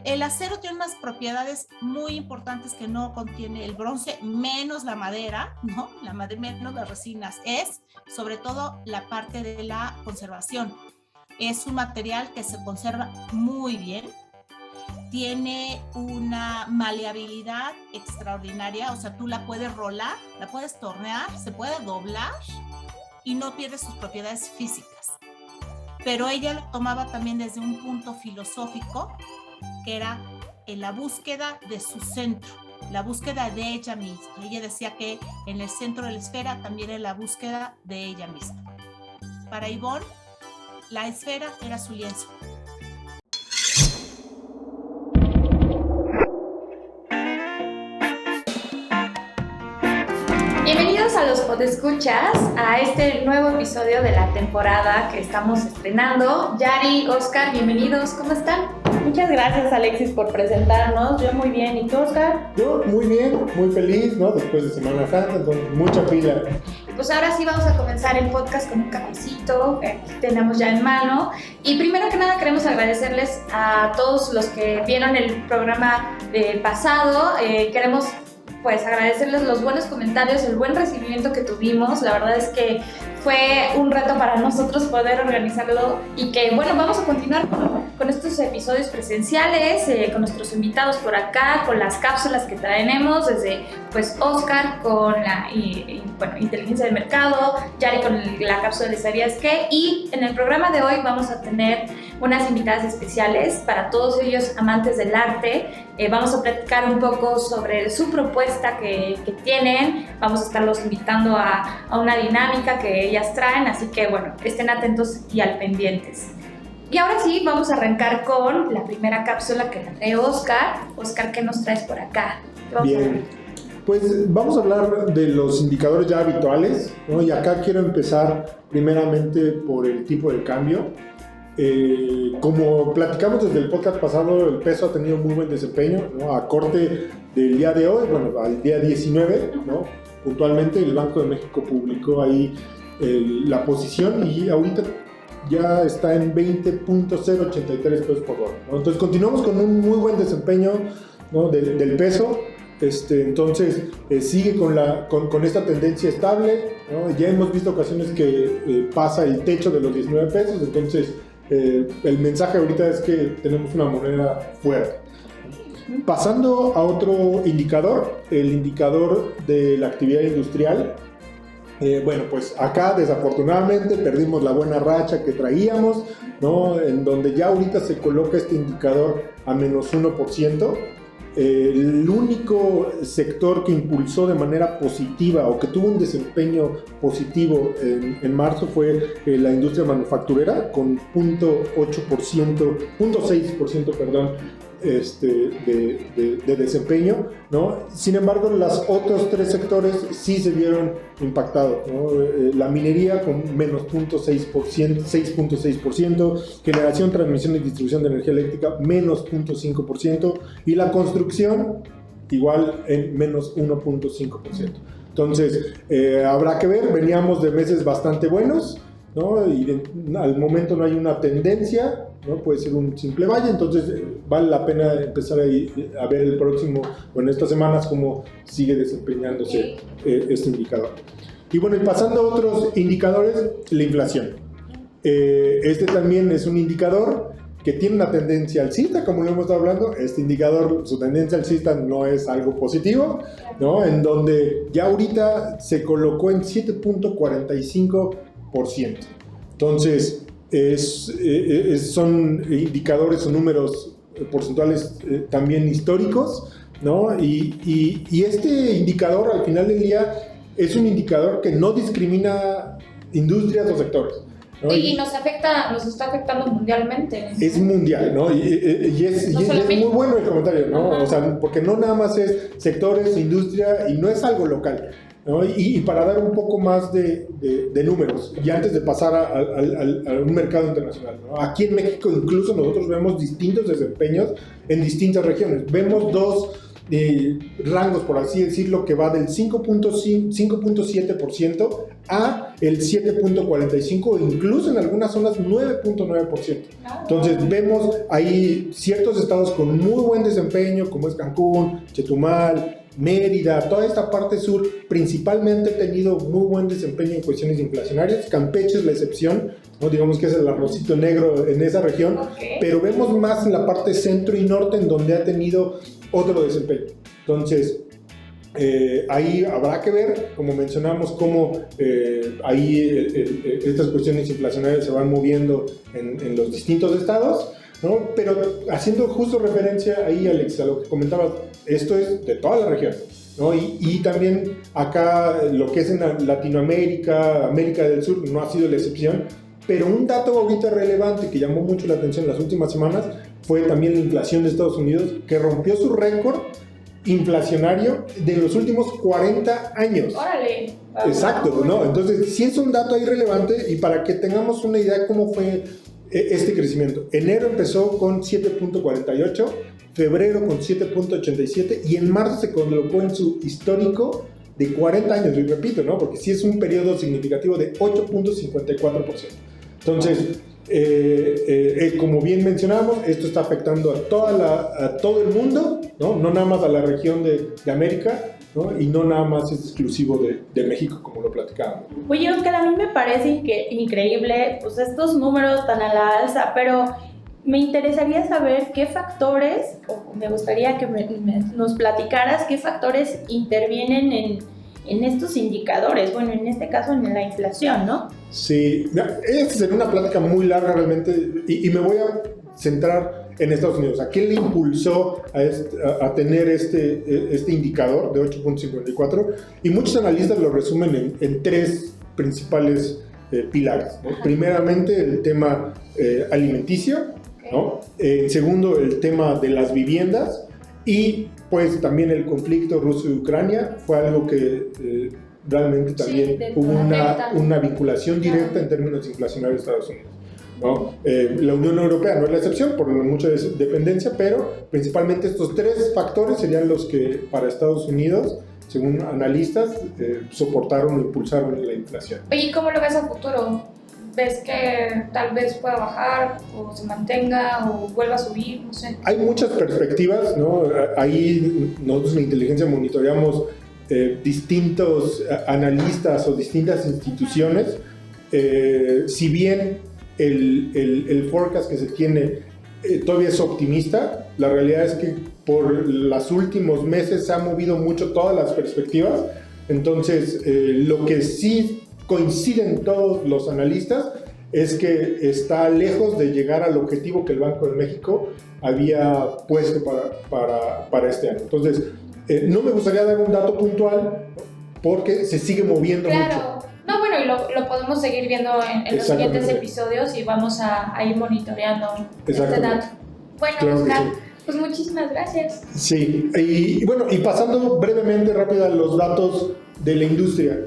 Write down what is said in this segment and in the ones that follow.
El acero tiene unas propiedades muy importantes que no contiene el bronce, menos la madera, ¿no? La madera, menos las resinas. Es sobre todo la parte de la conservación. Es un material que se conserva muy bien. Tiene una maleabilidad extraordinaria, o sea, tú la puedes rolar, la puedes tornear, se puede doblar y no pierde sus propiedades físicas. Pero ella lo tomaba también desde un punto filosófico, que era en la búsqueda de su centro, la búsqueda de ella misma. Ella decía que en el centro de la esfera también era la búsqueda de ella misma. Para Ivonne, la esfera era su lienzo. Bienvenidos a los podescuchas, a este nuevo episodio de la temporada que estamos estrenando. Yari, Oscar, bienvenidos, ¿cómo están? Muchas gracias, Alexis, por presentarnos. Yo muy bien, ¿y tú, Oscar? Yo muy bien, muy feliz, ¿no? Después de Semana Santa, entonces mucha pila. Pues ahora sí vamos a comenzar el podcast con un cafecito que tenemos ya en mano. Y primero que nada queremos agradecerles a todos los que vieron el programa pasado. Queremos pues agradecerles los buenos comentarios, el buen recibimiento que tuvimos. La verdad es que fue un reto para nosotros poder organizarlo y que, bueno, vamos a continuar con estos episodios presenciales, con nuestros invitados por acá, con las cápsulas que traemos, desde pues Oscar con la inteligencia del mercado, Yari con la cápsula de ¿sabías qué? Y en el programa de hoy vamos a tener unas invitadas especiales para todos ellos amantes del arte. Vamos a platicar un poco sobre su propuesta que tienen. Vamos a estarlos invitando a una dinámica que ellas traen, así que bueno, estén atentos y al pendientes. Y ahora sí, vamos a arrancar con la primera cápsula que la trae Oscar. Oscar, ¿qué nos traes por acá? Bien, pues vamos a hablar de los indicadores ya habituales, ¿no? Y acá quiero empezar primeramente por el tipo de cambio. Como platicamos desde el podcast pasado, el peso ha tenido muy buen desempeño, ¿no? A corte del día de hoy, bueno, al día 19, ¿no? Puntualmente el Banco de México publicó ahí la posición y ahorita ya está en 20.083 pesos por dólar, ¿no? Entonces continuamos con un muy buen desempeño, ¿no? del peso. Entonces sigue con esta tendencia estable, ¿no? Ya hemos visto ocasiones que pasa el techo de los 19 pesos, entonces el mensaje ahorita es que tenemos una moneda fuerte. Pasando a otro indicador, el indicador de la actividad industrial. Bueno, pues acá desafortunadamente perdimos la buena racha que traíamos, ¿no? En donde ya ahorita se coloca este indicador a menos 1%. El único sector que impulsó de manera positiva o que tuvo un desempeño positivo en marzo fue la industria manufacturera con 0.6%, de desempeño, ¿no? Sin embargo, los otros tres sectores sí se vieron impactados, ¿no? La minería con menos 6.6%, generación, transmisión y distribución de energía eléctrica menos 0.5% y la construcción igual en menos 1.5%. Entonces, habrá que ver, veníamos de meses bastante buenos, ¿no? Y al momento no hay una tendencia, ¿no? Puede ser un simple valle, entonces vale la pena empezar a ver el próximo, en estas semanas, cómo sigue desempeñándose este indicador. Y bueno, y pasando a otros indicadores, la inflación. Este también es un indicador que tiene una tendencia alcista, como lo hemos estado hablando. Este indicador, su tendencia alcista no es algo positivo, ¿no? En donde ya ahorita se colocó en 7.45%. Entonces, son indicadores o números porcentuales también históricos, ¿no? Y este indicador al final del día es un indicador que no discrimina industrias o sectores, ¿no? Y nos está afectando mundialmente. Es mundial, ¿no? Y es muy bueno el comentario, ¿no? O sea, porque no nada más es sectores, industria, y no es algo local, ¿no? Y para dar un poco más de números, y antes de pasar a un mercado internacional, ¿no? Aquí en México incluso nosotros vemos distintos desempeños en distintas regiones. Vemos dos rangos, por así decirlo, que va del 5.7% a el 7.45%, incluso en algunas zonas 9.9%. Entonces vemos ahí ciertos estados con muy buen desempeño, como es Cancún, Chetumal, Mérida, toda esta parte sur principalmente ha tenido muy buen desempeño en cuestiones inflacionarias. Campeche es la excepción, ¿no? Digamos que es el arrocito negro en esa región, pero vemos más en la parte centro y norte en donde ha tenido otro desempeño. Entonces ahí habrá que ver, como mencionamos, cómo estas cuestiones inflacionarias se van moviendo en los distintos estados, ¿no? Pero haciendo justo referencia ahí, Alex, a lo que comentabas, esto es de toda la región, ¿no? Y también acá lo que es en Latinoamérica, América del Sur, no ha sido la excepción, pero un dato ahorita relevante que llamó mucho la atención en las últimas semanas fue también la inflación de Estados Unidos, que rompió su récord inflacionario de los últimos 40 años. ¡Órale! Exacto, ¿no? Entonces sí es un dato ahí relevante, y para que tengamos una idea de cómo fue este crecimiento. Enero empezó con 7.48, febrero con 7.87 y en marzo se colocó en su histórico de 40 años, y repito, ¿no? Porque sí es un periodo significativo de 8.54%. Entonces, como bien mencionamos, esto está afectando a todo el mundo, ¿no? No nada más a la región de América, ¿no? Y no nada más es exclusivo de México, como lo platicábamos. Oye, Oscar, a mí me parece increíble pues, estos números tan a la alza, pero me interesaría saber qué factores, o me gustaría que nos platicaras qué factores intervienen en estos indicadores, bueno, en este caso en la inflación, ¿no? Sí, esta sería una plática muy larga realmente, y me voy a centrar en Estados Unidos. ¿A qué le impulsó a tener este indicador de 8.54? Y muchos analistas lo resumen en tres principales pilares, ¿no? Primeramente, el tema alimenticio, ¿no? En segundo, el tema de las viviendas, y pues también el conflicto Rusia-Ucrania fue algo que realmente también hubo una vinculación directa en términos inflacionarios de Estados Unidos, ¿no? La Unión Europea no es la excepción por mucha dependencia, pero principalmente estos tres factores serían los que para Estados Unidos, según analistas, soportaron o impulsaron la inflación. Oye, ¿cómo lo ves a futuro? ¿Ves que tal vez pueda bajar o se mantenga o vuelva a subir? No sé. Hay muchas perspectivas, ¿no? Ahí nosotros en Inteligencia monitoreamos distintos analistas o distintas instituciones. Si bien el forecast que se tiene todavía es optimista, la realidad es que por los últimos meses se han movido mucho todas las perspectivas. Entonces, lo que sí coinciden todos los analistas es que está lejos de llegar al objetivo que el Banco de México había puesto para este año. Entonces, no me gustaría dar un dato puntual porque se sigue moviendo mucho. No, bueno, y lo podemos seguir viendo en los siguientes episodios y vamos a ir monitoreando este dato. Bueno, claro, Oscar, pues muchísimas gracias. Sí, y bueno, y pasando brevemente, rápido a los datos de la industria.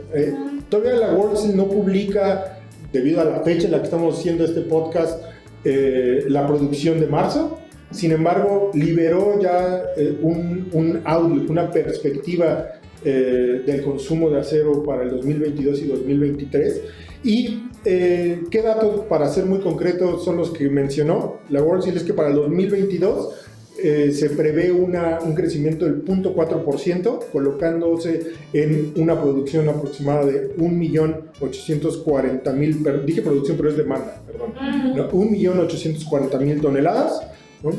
Todavía la World Steel no publica, debido a la fecha en la que estamos haciendo este podcast, la producción de marzo. Sin embargo, liberó ya un outlook, una perspectiva del consumo de acero para el 2022 y 2023. Y qué datos, para ser muy concretos, son los que mencionó la World Steel. Es que para el 2022 se prevé un crecimiento del 0.4%, colocándose en una producción aproximada de 1.840.000, dije producción pero es demanda, perdón, ¿no? 1.840.000 toneladas, ¿no?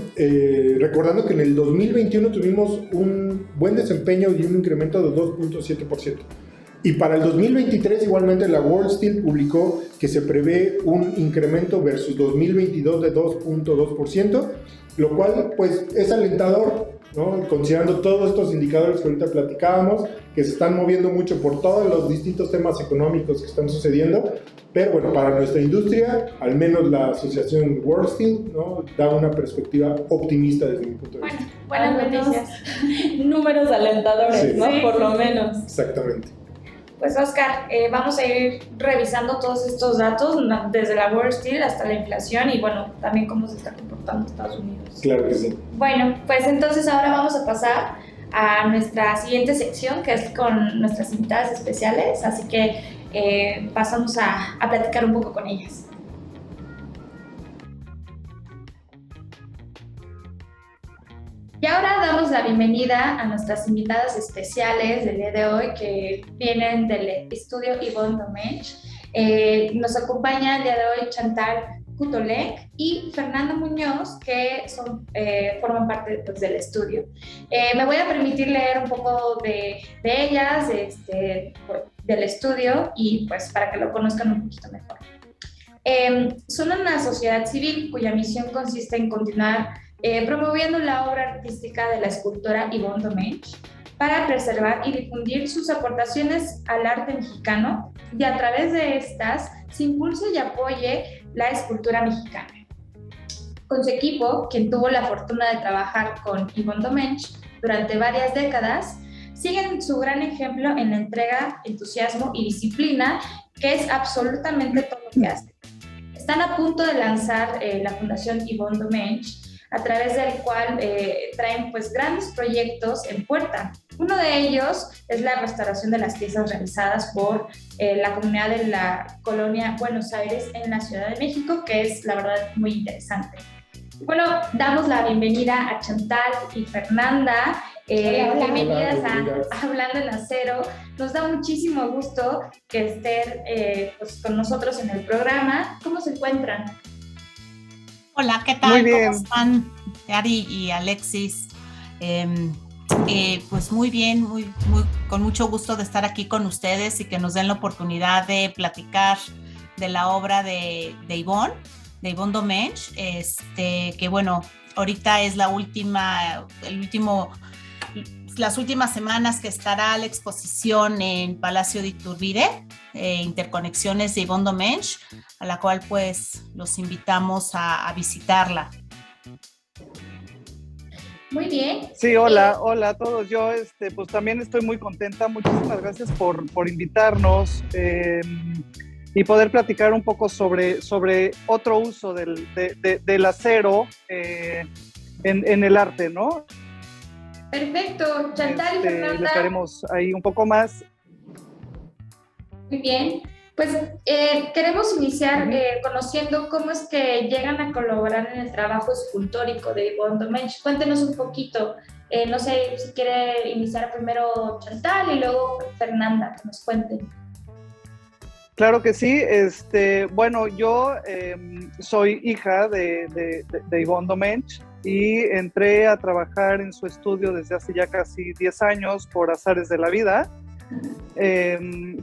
Recordando que en el 2021 tuvimos un buen desempeño y un incremento de 2.7%. Y para el 2023 igualmente la World Steel publicó que se prevé un incremento versus 2022 de 2.2%, lo cual pues es alentador, ¿no? Considerando todos estos indicadores que ahorita platicábamos, que se están moviendo mucho por todos los distintos temas económicos que están sucediendo. Pero bueno, para nuestra industria, al menos la asociación World Steel, ¿no? Da una perspectiva optimista desde mi punto de vista. Buenas noticias. Números alentadores, sí, ¿no? Sí. Por lo menos. Exactamente. Pues Oscar, vamos a ir revisando todos estos datos, desde la World Steel hasta la inflación y bueno, también cómo se está comportando Estados Unidos. Claro que sí. Bueno, pues entonces ahora vamos a pasar a nuestra siguiente sección, que es con nuestras invitadas especiales, así que pasamos a platicar un poco con ellas. Y ahora damos la bienvenida a nuestras invitadas especiales del día de hoy, que vienen del estudio Yvonne Domenech. Nos acompaña el día de hoy Chantal Cutolec y Fernanda Muñoz, que forman parte, pues, del estudio. Me voy a permitir leer un poco de ellas, del estudio, y pues para que lo conozcan un poquito mejor. Son una sociedad civil cuya misión consiste en continuar promoviendo la obra artística de la escultora Yvonne Domenech para preservar y difundir sus aportaciones al arte mexicano, y a través de estas se impulse y apoye la escultura mexicana. Con su equipo, quien tuvo la fortuna de trabajar con Yvonne Domenech durante varias décadas, siguen su gran ejemplo en la entrega, entusiasmo y disciplina, que es absolutamente todo lo que hacen. Están a punto de lanzar la Fundación Yvonne Domenech, a través del cual traen, pues, grandes proyectos en puerta. Uno de ellos es la restauración de las piezas realizadas por la comunidad de la colonia Buenos Aires en la Ciudad de México, que es, la verdad, muy interesante. Bueno, damos la bienvenida a Chantal y Fernanda. Bienvenidas a Hablando en Acero. Nos da muchísimo gusto que estén pues, con nosotros en el programa. ¿Cómo se encuentran? Hola, ¿qué tal? Muy bien. ¿Cómo están, Ari y Alexis? Pues muy bien, con mucho gusto de estar aquí con ustedes y que nos den la oportunidad de platicar de la obra de Yvonne Domenech, que bueno, ahorita es las últimas semanas que estará la exposición en Palacio de Iturbide, Interconexiones de Yvonne Domenech, a la cual pues los invitamos a visitarla. Muy bien. Sí, hola a todos. Yo pues también estoy muy contenta. Muchísimas gracias por invitarnos y poder platicar un poco sobre otro uso del acero en el arte, ¿no? Perfecto. Chantal y Fernanda. Les daremos ahí un poco más. Muy bien. Pues queremos iniciar conociendo cómo es que llegan a colaborar en el trabajo escultórico de Yvonne Domenech. Cuéntenos un poquito. No sé si quiere iniciar primero Chantal y luego Fernanda, que nos cuenten. Claro que sí. Bueno, yo soy hija de Yvonne Domenech y entré a trabajar en su estudio desde hace ya casi 10 años por azares de la vida.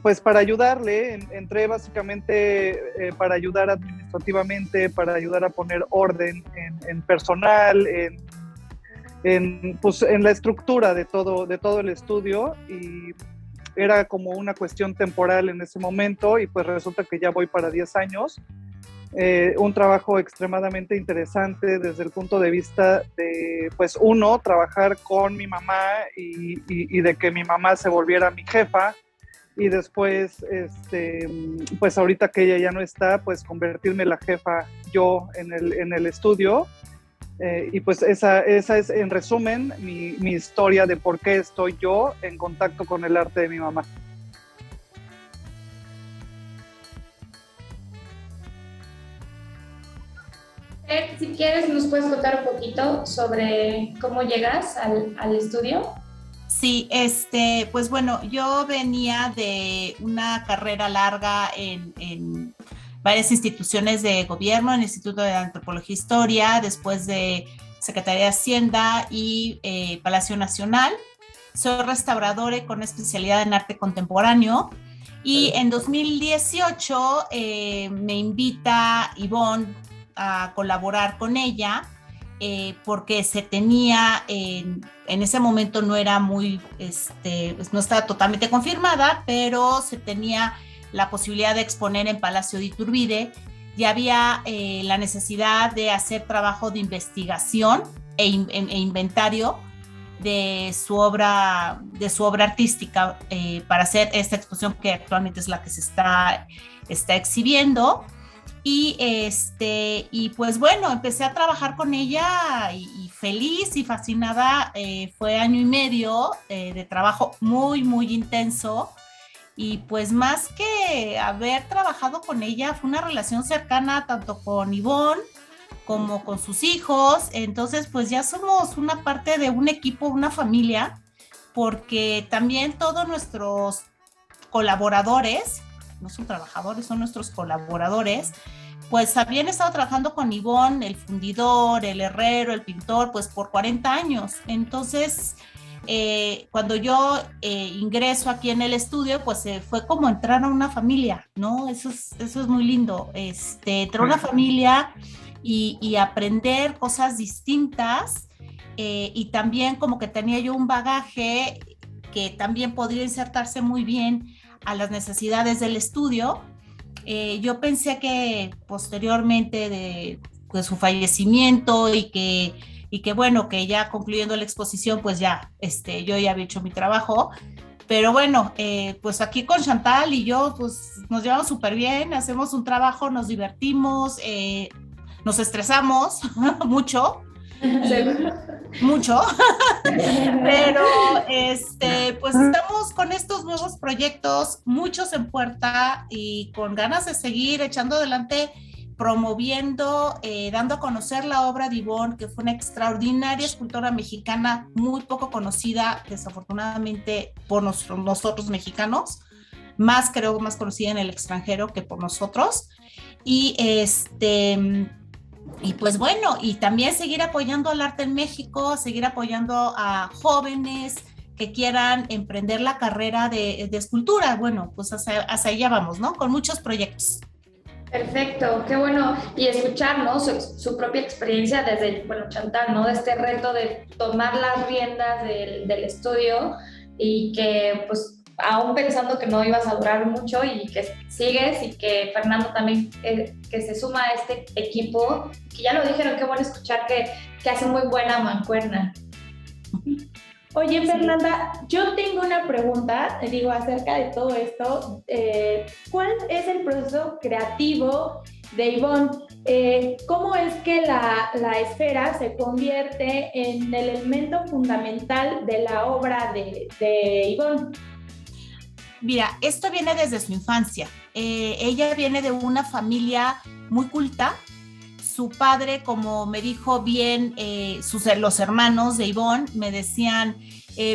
Pues para ayudarle, entré básicamente para ayudar administrativamente, para ayudar a poner orden en personal, pues en la estructura de todo el estudio, y era como una cuestión temporal en ese momento, y pues resulta que ya voy para 10 años. Un trabajo extremadamente interesante desde el punto de vista de, pues uno, trabajar con mi mamá y de que mi mamá se volviera mi jefa, y después, pues ahorita que ella ya no está, pues convertirme la jefa yo en el estudio. Y pues esa es en resumen mi historia de por qué estoy yo en contacto con el arte de mi mamá. Si quieres, ¿nos puedes contar un poquito sobre cómo llegas al estudio? Sí, pues bueno, yo venía de una carrera larga en varias instituciones de gobierno, en el Instituto de Antropología e Historia, después de Secretaría de Hacienda y Palacio Nacional. Soy restauradora con especialidad en arte contemporáneo, y en 2018 me invita Yvonne a colaborar con ella, porque se tenía, en ese momento no era muy, no estaba totalmente confirmada, pero se tenía la posibilidad de exponer en Palacio de Iturbide, y había la necesidad de hacer trabajo de investigación e inventario de su obra artística, para hacer esta exposición que actualmente es la que se está exhibiendo. Y pues bueno, empecé a trabajar con ella y feliz y fascinada. Fue 1 año y medio de trabajo muy, muy intenso. Y pues más que haber trabajado con ella, fue una relación cercana tanto con Ivonne como con sus hijos. Entonces pues ya somos una parte de un equipo, una familia, porque también todos nuestros colaboradores, no son trabajadores, son nuestros colaboradores, pues habían estado trabajando con Ivonne, el fundidor, el herrero, el pintor, pues por 40 años. Entonces, cuando yo ingreso aquí en el estudio, pues fue como entrar a una familia, ¿no? Eso es muy lindo, entrar a una familia y aprender cosas distintas, y también como que tenía yo un bagaje que también podría insertarse muy bien a las necesidades del estudio. Yo pensé que posteriormente de pues, su fallecimiento y que bueno, que ya concluyendo la exposición, pues ya, yo ya había hecho mi trabajo. Pero bueno, pues aquí con Chantal y yo, pues nos llevamos súper bien, hacemos un trabajo, nos divertimos, nos estresamos mucho. Mucho, pero pues estamos con estos nuevos proyectos, muchos en puerta y con ganas de seguir echando adelante, promoviendo, dando a conocer la obra de Ivonne, que fue una extraordinaria escultora mexicana, muy poco conocida, desafortunadamente, por nosotros mexicanos, creo más conocida en el extranjero que por nosotros. Y pues bueno, y también seguir apoyando al arte en México, seguir apoyando a jóvenes que quieran emprender la carrera de escultura. Bueno, pues hacia allá vamos, ¿no? Con muchos proyectos. Perfecto, qué bueno. Y escuchar, ¿no? Su propia experiencia desde, bueno, Chantal, ¿no? De este reto de tomar las riendas del estudio y que, pues, aún pensando que no ibas a durar mucho y que sigues, y que Fernando también que se suma a este equipo, que ya lo dijeron, qué bueno escuchar que hace muy buena mancuerna. Oye, Fernanda, yo tengo una pregunta, digo, acerca de todo esto. ¿Cuál es el proceso creativo de Ivonne? ¿Cómo es que la esfera se convierte en el elemento fundamental de la obra de Ivonne? Mira, esto viene desde su infancia. Ella viene de una familia muy culta. Su padre, como me dijo bien, los hermanos de Ivonne me decían,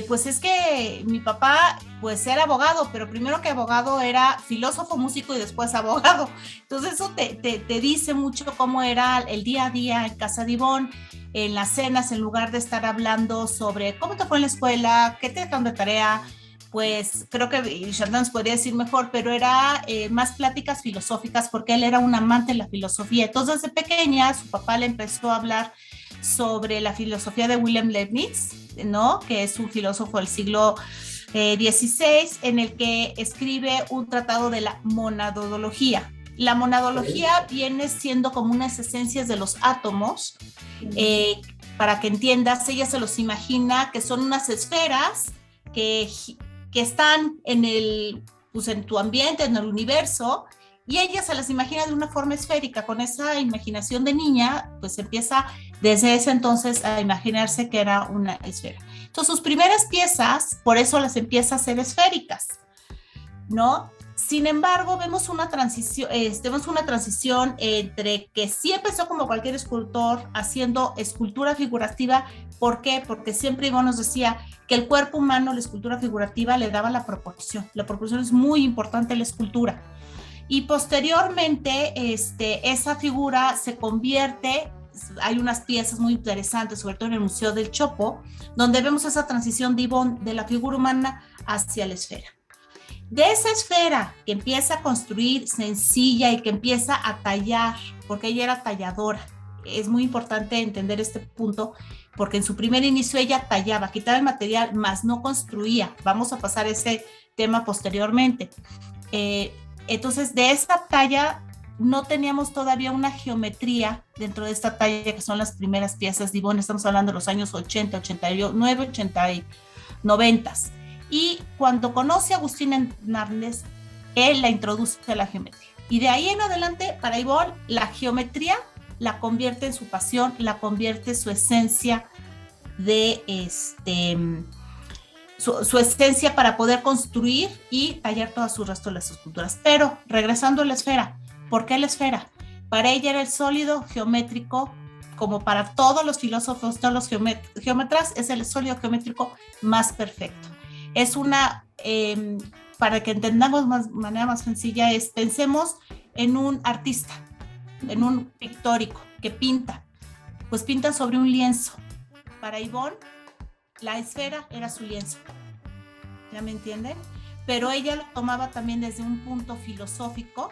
pues es que mi papá pues era abogado, pero primero que abogado era filósofo, músico y después abogado. Entonces eso te dice mucho cómo era el día a día en casa de Ivonne, en las cenas, en lugar de estar hablando sobre cómo te fue en la escuela, qué te dejaron de tarea. Pues creo que Chantal nos podría decir mejor, pero era más pláticas filosóficas porque él era un amante de la filosofía. Entonces, desde pequeña, su papá le empezó a hablar sobre la filosofía de Wilhelm Leibniz, ¿no? Que es un filósofo del siglo XVI, en el que escribe un tratado de la monadología. La monadología viene siendo como unas esencias de los átomos. Para que entiendas, ella se los imagina que son unas esferas que están pues en tu ambiente, en el universo, y ella se las imagina de una forma esférica. Con esa imaginación de niña, pues empieza desde ese entonces a imaginarse que era una esfera. Entonces sus primeras piezas, por eso las empieza a hacer esféricas, ¿no? Sin embargo, vemos una transición entre que sí empezó como cualquier escultor haciendo escultura figurativa. ¿Por qué? Porque siempre Ivonne nos decía que el cuerpo humano, la escultura figurativa, le daba la proporción. La proporción es muy importante en la escultura. Y posteriormente, esa figura se convierte, hay unas piezas muy interesantes, sobre todo en el Museo del Chopo, donde vemos esa transición de Ivonne, de la figura humana hacia la esfera. De esa esfera que empieza a construir sencilla y que empieza a tallar, porque ella era talladora. Es muy importante entender este punto, porque en su primer inicio ella tallaba, quitaba el material, más no construía. Vamos a pasar ese tema posteriormente. Entonces, de esa talla no teníamos todavía una geometría dentro de esta talla, que son las primeras piezas de Ivonne. Estamos hablando de los años 80, 89, 80 y 90. Y cuando conoce a Agustín Hernández, él la introduce a la geometría. Y de ahí en adelante, para Ivonne, la geometría la convierte en su pasión, la convierte su esencia de su esencia para poder construir y tallar todo su resto de las esculturas. Pero regresando a la esfera, ¿por qué la esfera? Para ella era el sólido geométrico, como para todos los filósofos, todos los geómetras, es el sólido geométrico más perfecto. Es una, para que entendamos de manera más sencilla, pensemos en un artista, en un pictórico que pinta, pues pinta sobre un lienzo. Para Ivonne, la esfera era su lienzo, ¿ya me entienden? Pero ella lo tomaba también desde un punto filosófico,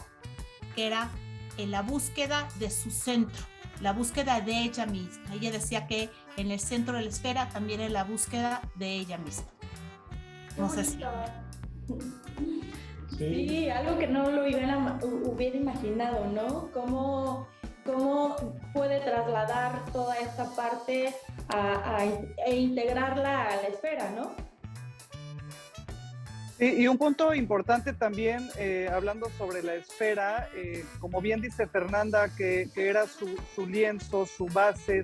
que era en la búsqueda de su centro, la búsqueda de ella misma. Ella decía que en el centro de la esfera también es la búsqueda de ella misma. No sé si... Sí, algo que no lo hubiera imaginado, ¿no? ¿Cómo puede trasladar toda esta parte e integrarla a la esfera, ¿no? Y un punto importante también, hablando sobre la esfera, como bien dice Fernanda, que era su lienzo, su base,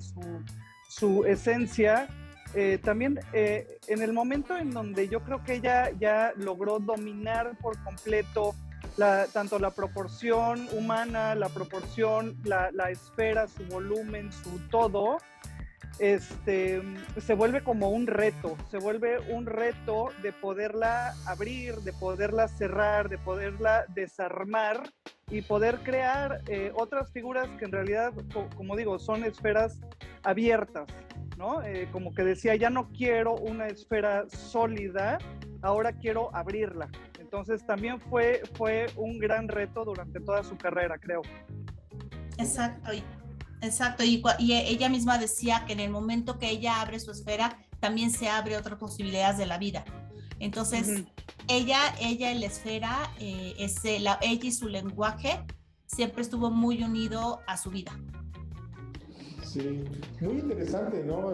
su esencia, también en el momento en donde yo creo que ella ya logró dominar por completo tanto la proporción humana, la proporción, la esfera, su volumen, su todo, se vuelve como un reto, de poderla abrir, de poderla cerrar, de poderla desarmar y poder crear otras figuras que en realidad, como digo, son esferas abiertas, ¿no? Como que decía, ya no quiero una esfera sólida, ahora quiero abrirla. Entonces también fue un gran reto durante toda su carrera, creo. Exacto, y ella misma decía que en el momento que ella abre su esfera, también se abre otras posibilidades de la vida. Entonces, ella en la esfera, ella y su lenguaje siempre estuvo muy unido a su vida. Sí, muy interesante, ¿no?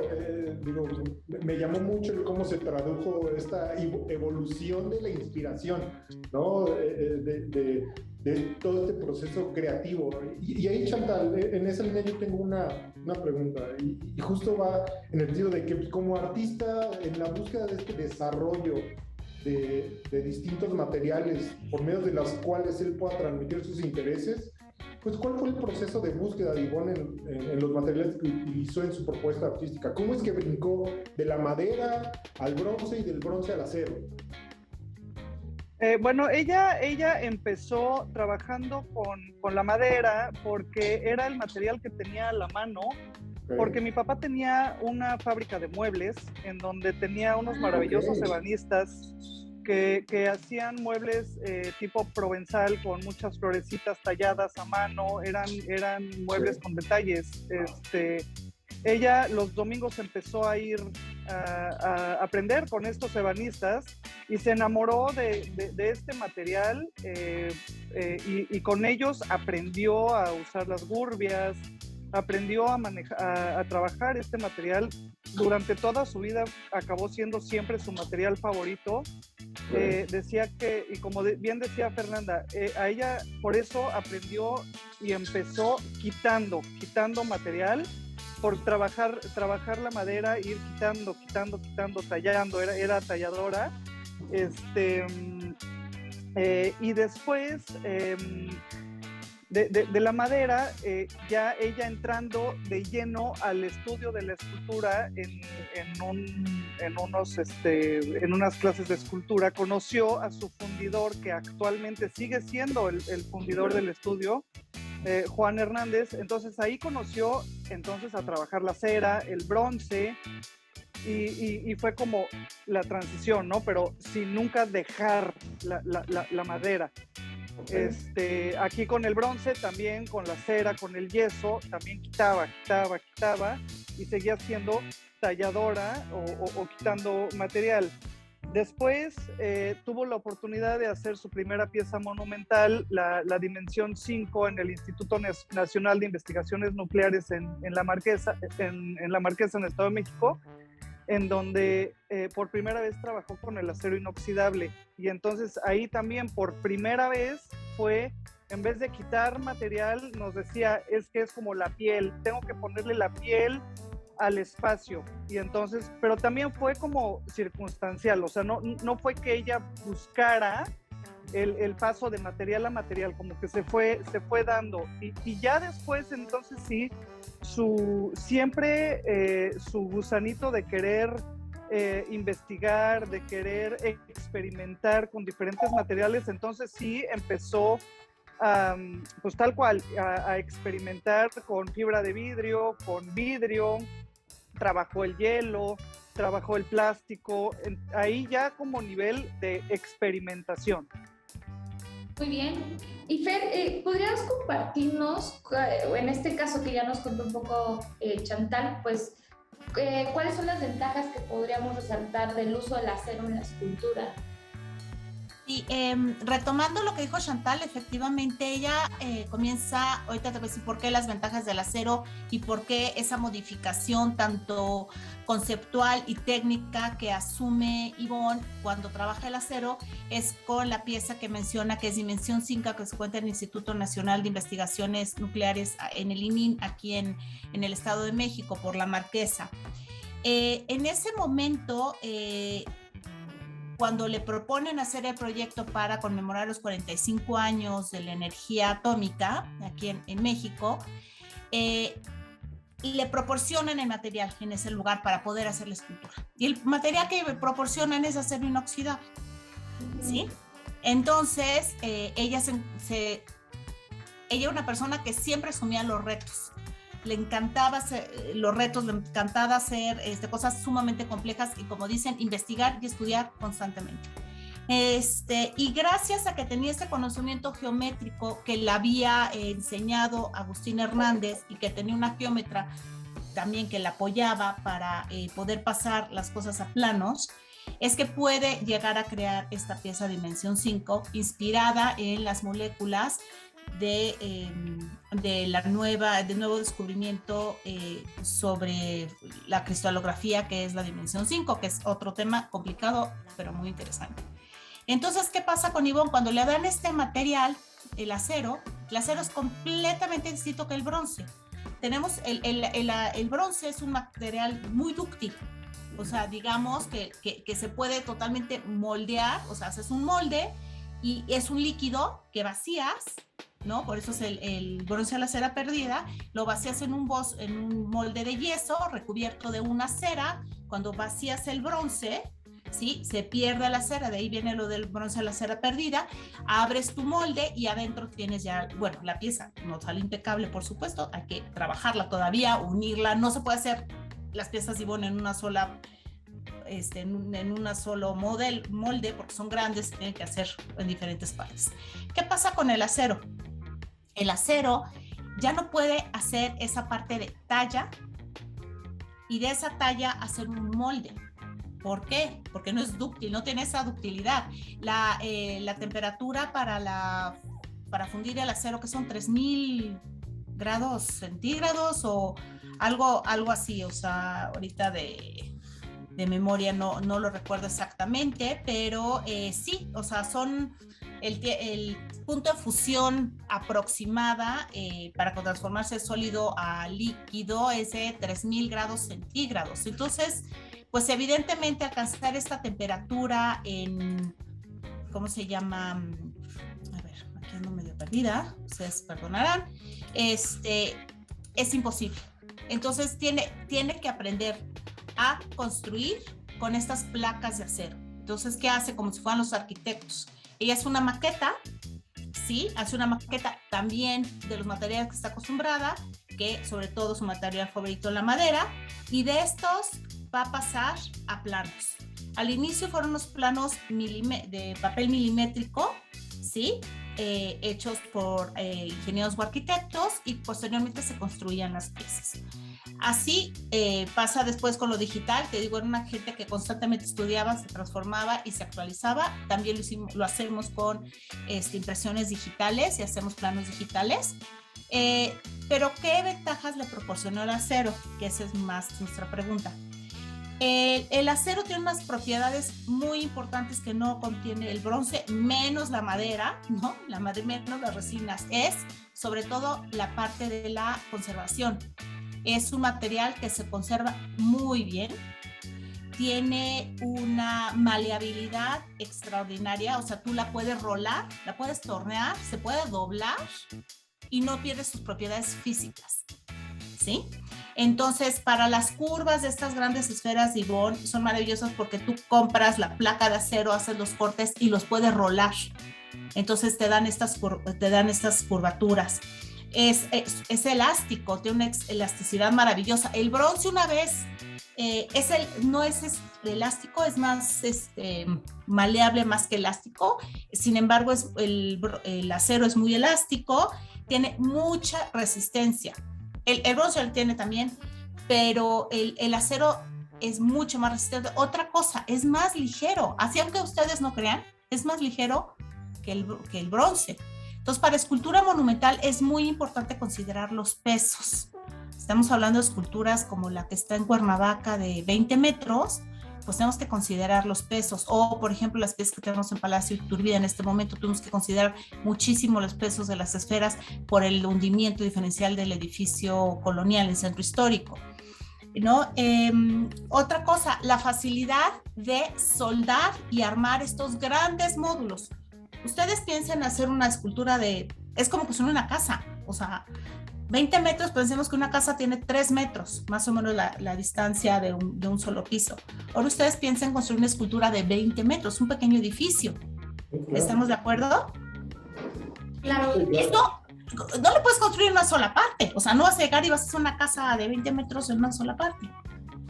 Me llamó mucho el cómo se tradujo esta evolución de la inspiración, ¿no? De todo este proceso creativo. Y ahí, Chantal, en esa línea yo tengo una pregunta, y justo va en el sentido de que como artista, en la búsqueda de este desarrollo de distintos materiales por medio de los cuales él pueda transmitir sus intereses, pues ¿cuál fue el proceso de búsqueda de Ivonne en los materiales que utilizó en su propuesta artística? ¿Cómo es que brincó de la madera al bronce y del bronce al acero? Bueno, ella empezó trabajando con la madera porque era el material que tenía a la mano, porque mi papá tenía una fábrica de muebles en donde tenía unos maravillosos ebanistas que hacían muebles tipo provenzal con muchas florecitas talladas a mano, eran muebles con detalles. Ella los domingos empezó a ir a aprender con estos ebanistas y se enamoró de este material y con ellos aprendió a usar las gurbias, aprendió a trabajar este material. Durante toda su vida acabó siendo siempre su material favorito. Decía que, y como bien decía Fernanda, a ella por eso aprendió y empezó quitando material, por trabajar la madera, ir quitando, tallando, era talladora. Y después de la madera, ya ella entrando de lleno al estudio de la escultura en unas clases de escultura, conoció a su fundidor, que actualmente sigue siendo el fundidor del estudio, Juan Hernández. Entonces ahí conoció a trabajar la cera, el bronce, y fue como la transición, ¿no? Pero sin nunca dejar la madera. Aquí con el bronce, también con la cera, con el yeso, también quitaba y seguía siendo talladora o quitando material. Después tuvo la oportunidad de hacer su primera pieza monumental, la Dimensión 5, en el Instituto Nacional de Investigaciones Nucleares en La Marquesa, en el Estado de México, en donde por primera vez trabajó con el acero inoxidable. Y entonces ahí también por primera vez fue en vez de quitar material, nos decía, es que es como la piel, tengo que ponerle la piel al espacio. Y entonces, pero también fue como circunstancial, o sea, no fue que ella buscara el paso de material a material, como que se fue dando. Y ya después, entonces sí, siempre su gusanito de querer investigar, de querer experimentar con diferentes materiales, entonces sí empezó pues tal cual, a experimentar con fibra de vidrio, con vidrio, trabajó el hielo, trabajó el plástico, ahí ya como nivel de experimentación. Muy bien. Y Fer, ¿podrías compartirnos, en este caso que ya nos contó un poco Chantal, pues, cuáles son las ventajas que podríamos resaltar del uso del acero en la escultura? Y retomando lo que dijo Chantal, efectivamente ella comienza, ahorita te voy a decir por qué las ventajas del acero y por qué esa modificación tanto conceptual y técnica que asume Ivonne cuando trabaja el acero es con la pieza que menciona que es Dimensión 5, que se encuentra en el Instituto Nacional de Investigaciones Nucleares en el ININ, aquí en el Estado de México, por la Marquesa. En ese momento, cuando le proponen hacer el proyecto para conmemorar los 45 años de la energía atómica aquí en México, le proporcionan el material en ese lugar para poder hacer la escultura. Y el material que proporcionan es acero inoxidable, ¿sí? Entonces, ella era una persona que siempre asumía los retos. Le encantaba hacer los retos, le encantaba hacer cosas sumamente complejas y, como dicen, investigar y estudiar constantemente. Y gracias a que tenía este conocimiento geométrico que le había enseñado Agustín Hernández y que tenía una geómetra también que la apoyaba para poder pasar las cosas a planos, es que puede llegar a crear esta pieza Dimensión 5 inspirada en las moléculas del nuevo descubrimiento sobre la cristalografía, que es la Dimensión 5, que es otro tema complicado, pero muy interesante. Entonces, ¿qué pasa con Ivonne? Cuando le dan este material, el acero es completamente distinto que el bronce. Tenemos el bronce es un material muy dúctil, o sea, digamos que se puede totalmente moldear, o sea, haces un molde y es un líquido que vacías, ¿no? Por eso es el bronce a la cera perdida, lo vacías en un molde de yeso recubierto de una cera. Cuando vacías el bronce, ¿sí? Se pierde la cera, de ahí viene lo del bronce a la cera perdida. Abres tu molde y adentro tienes ya, bueno, la pieza no sale impecable, por supuesto, hay que trabajarla todavía, unirla, no se puede hacer las piezas de Ivonne en una sola en una solo molde, porque son grandes, se tienen que hacer en diferentes partes. ¿Qué pasa con el acero? El acero ya no puede hacer esa parte de talla y de esa talla hacer un molde. ¿Por qué? Porque no es dúctil, no tiene esa ductilidad. La temperatura para fundir el acero, que son 3000 grados centígrados o algo así, o sea, ahorita de memoria no lo recuerdo exactamente, pero sí, o sea, son el punto de fusión aproximada para transformarse de sólido a líquido es de 3000 grados centígrados. Entonces, pues evidentemente alcanzar esta temperatura en, ¿cómo se llama? A ver, aquí ando medio perdida, ustedes perdonarán, es imposible. Entonces tiene que aprender a construir con estas placas de acero. Entonces, ¿qué hace? Como si fueran los arquitectos. Ella hace una maqueta, ¿sí? Hace una maqueta también de los materiales que está acostumbrada, que sobre todo su material favorito, la madera, y de estos va a pasar a planos. Al inicio fueron los planos de papel milimétrico, ¿sí? Hechos por ingenieros o arquitectos, y posteriormente se construían las piezas. Así pasa después con lo digital. Te digo, era una gente que constantemente estudiaba, se transformaba y se actualizaba. También lo hacemos con impresiones digitales y hacemos planos digitales. Pero ¿qué ventajas le proporcionó el acero? Que esa es más nuestra pregunta. El acero tiene unas propiedades muy importantes que no contiene el bronce, menos la madera, ¿no? La madera, menos las resinas. Es sobre todo la parte de la conservación. Es un material que se conserva muy bien. Tiene una maleabilidad extraordinaria, o sea, tú la puedes rolar, la puedes tornear, se puede doblar y no pierde sus propiedades físicas, ¿sí? Entonces, para las curvas de estas grandes esferas de Yvonne son maravillosas porque tú compras la placa de acero, haces los cortes y los puedes rolar. Entonces te dan estas curvaturas. Es elástico, tiene una elasticidad maravillosa. El bronce una vez no es elástico, es más maleable más que elástico. Sin embargo, el acero es muy elástico, tiene mucha resistencia. El bronce lo tiene también, pero el acero es mucho más resistente. Otra cosa, es más ligero. Así, aunque ustedes no crean, es más ligero que el bronce. Entonces, para escultura monumental es muy importante considerar los pesos. Estamos hablando de esculturas como la que está en Cuernavaca de 20 metros, pues tenemos que considerar los pesos. O, por ejemplo, las piezas que tenemos en Palacio Iturbide en este momento, tenemos que considerar muchísimo los pesos de las esferas por el hundimiento diferencial del edificio colonial en Centro Histórico, ¿no? Otra cosa, la facilidad de soldar y armar estos grandes módulos. Ustedes piensen hacer una escultura es como construir una casa, o sea, 20 metros, pensemos que una casa tiene 3 metros, más o menos la distancia de un solo piso. Ahora ustedes piensen construir una escultura de 20 metros, un pequeño edificio. ¿Estamos de acuerdo? Claro. Esto no le puedes construir en una sola parte, o sea, no vas a llegar y vas a hacer una casa de 20 metros en una sola parte.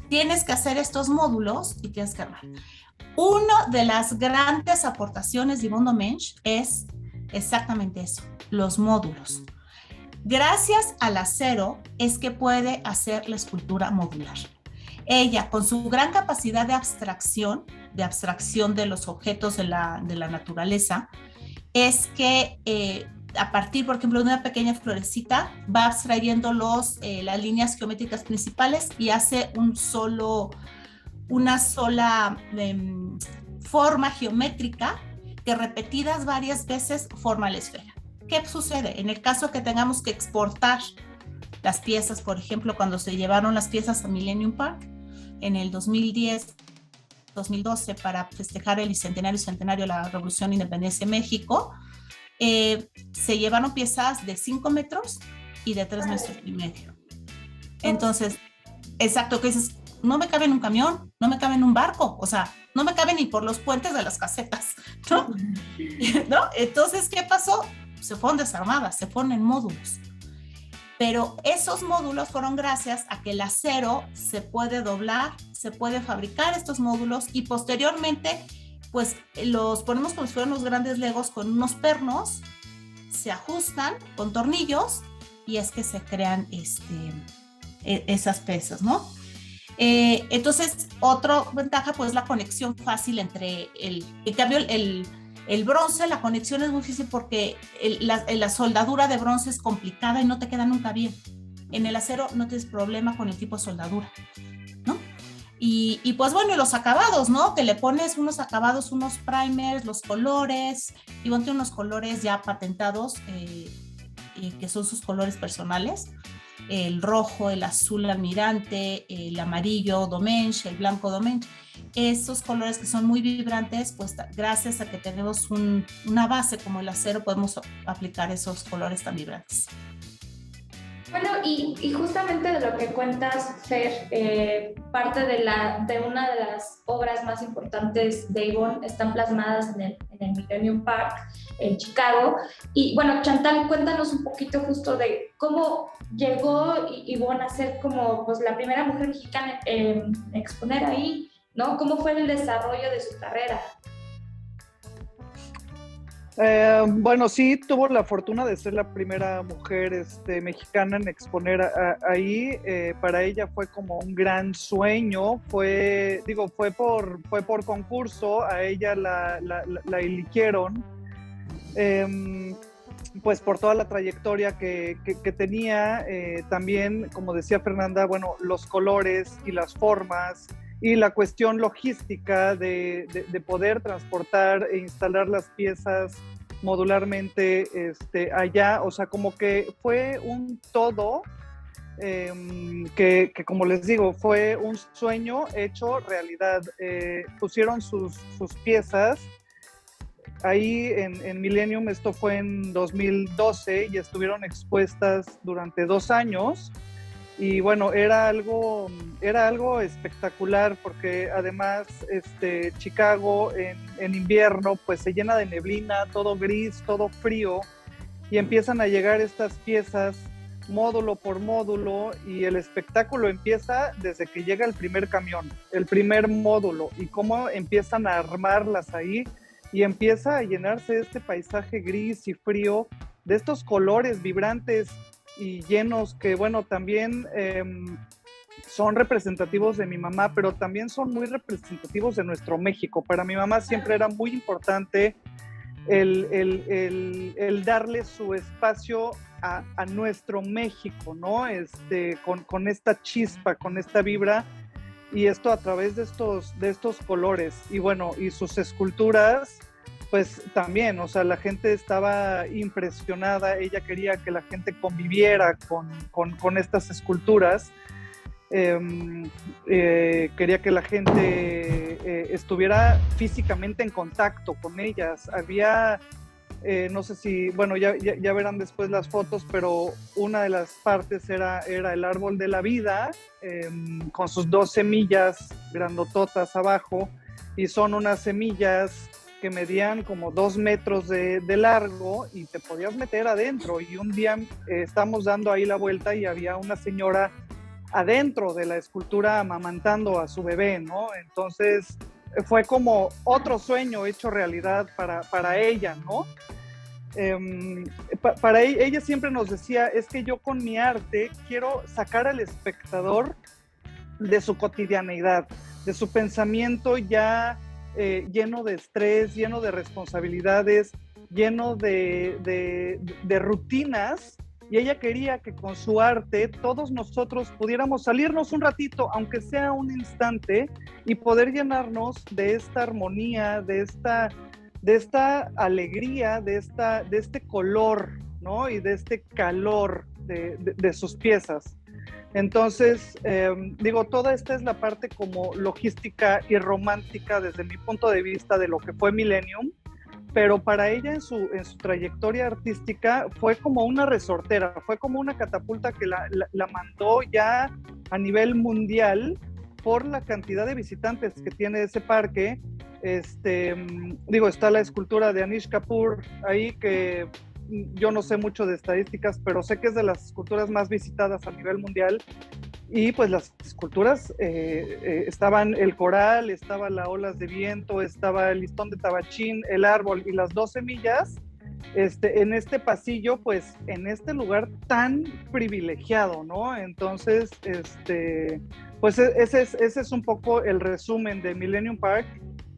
Tienes que hacer estos módulos y tienes que armar. Una de las grandes aportaciones de Yvonne Domenech es exactamente eso, los módulos. Gracias al acero es que puede hacer la escultura modular. Ella, con su gran capacidad de abstracción de los objetos de la naturaleza, es que a partir, por ejemplo, de una pequeña florecita, va abstrayendo las líneas geométricas principales y hace una sola forma geométrica que repetidas varias veces forma la esfera. ¿Qué sucede? En el caso que tengamos que exportar las piezas, por ejemplo, cuando se llevaron las piezas a Millennium Park en el 2012 para festejar el centenario de la Revolución de Independencia de México, se llevaron piezas de 5 metros y de 3 metros y medio. Entonces, exacto, que dices, no me cabe en un camión, no me cabe en un barco, o sea, no me cabe ni por los puentes de las casetas, ¿no? ¿No? Entonces, ¿qué pasó? Se fueron desarmadas, se fueron en módulos. Pero esos módulos fueron gracias a que el acero se puede doblar, se puede fabricar estos módulos y posteriormente pues los ponemos como si fueran los grandes legos con unos pernos, se ajustan con tornillos y es que se crean esas piezas, ¿no? Entonces, otra ventaja pues la conexión fácil entre en cambio el bronce, la conexión es muy difícil porque la soldadura de bronce es complicada y no te queda nunca bien. En el acero no tienes problema con el tipo de soldadura, ¿no? Y pues bueno, y los acabados, ¿no? Que le pones unos acabados, unos primers, los colores, y bueno, tiene unos colores ya patentados, que son sus colores personales. El rojo, el azul almirante, el amarillo Domenech, el blanco Domenech. Esos colores que son muy vibrantes, pues gracias a que tenemos una base como el acero, podemos aplicar esos colores tan vibrantes. Bueno, y justamente de lo que cuentas, Fer, parte de una de las obras más importantes de Yvonne están plasmadas en el Millennium Park en Chicago. Y bueno, Chantal, cuéntanos un poquito justo de cómo llegó Yvonne a ser como pues, la primera mujer mexicana en exponer ahí, ¿no? ¿Cómo fue el desarrollo de su carrera? Bueno, sí, tuvo la fortuna de ser la primera mujer mexicana en exponer ahí. Para ella fue como un gran sueño. Fue por concurso. A ella la eligieron, pues por toda la trayectoria que tenía. También, como decía Fernanda, bueno, los colores y las formas y la cuestión logística de poder transportar e instalar las piezas modularmente allá, o sea, como que fue un todo que como les digo, fue un sueño hecho realidad. Pusieron sus piezas ahí en Millennium, esto fue en 2012 y estuvieron expuestas durante 2 años. Y bueno, era algo espectacular porque además Chicago en invierno pues se llena de neblina, todo gris, todo frío, y empiezan a llegar estas piezas módulo por módulo y el espectáculo empieza desde que llega el primer camión, el primer módulo, y cómo empiezan a armarlas ahí y empieza a llenarse este paisaje gris y frío de estos colores vibrantes y llenos que, bueno, también son representativos de mi mamá, pero también son muy representativos de nuestro México. Para mi mamá siempre era muy importante el darle su espacio a nuestro México, ¿no? Con esta chispa, con esta vibra, y esto a través de estos colores. Y bueno, y sus esculturas, pues también, o sea, la gente estaba impresionada, ella quería que la gente conviviera con estas esculturas, quería que la gente estuviera físicamente en contacto con ellas. Había, no sé si, bueno, ya verán después las fotos, pero una de las partes era el árbol de la vida, con sus 2 semillas grandototas abajo, y son unas semillas que medían como 2 metros de largo y te podías meter adentro. Y un día estábamos dando ahí la vuelta y había una señora adentro de la escultura amamantando a su bebé, ¿no? Entonces fue como otro sueño hecho realidad para ella, ¿no? Para ella siempre nos decía, es que yo con mi arte quiero sacar al espectador de su cotidianeidad, de su pensamiento ya lleno de estrés, lleno de responsabilidades, lleno de rutinas, y ella quería que con su arte todos nosotros pudiéramos salirnos un ratito, aunque sea un instante, y poder llenarnos de esta armonía, de esta alegría, de este color, ¿no? Y de este calor de sus piezas. Entonces, digo, toda esta es la parte como logística y romántica desde mi punto de vista de lo que fue Millennium, pero para ella en su trayectoria artística fue como una resortera, fue como una catapulta que la mandó ya a nivel mundial por la cantidad de visitantes que tiene ese parque. Digo, está la escultura de Anish Kapoor ahí, que yo no sé mucho de estadísticas, pero sé que es de las esculturas más visitadas a nivel mundial. Y pues las esculturas estaban el coral, estaba las olas de viento, estaba el listón de tabachín, el árbol y las 2 semillas en este pasillo, pues en este lugar tan privilegiado, ¿no? Entonces, pues ese es un poco el resumen de Millennium Park,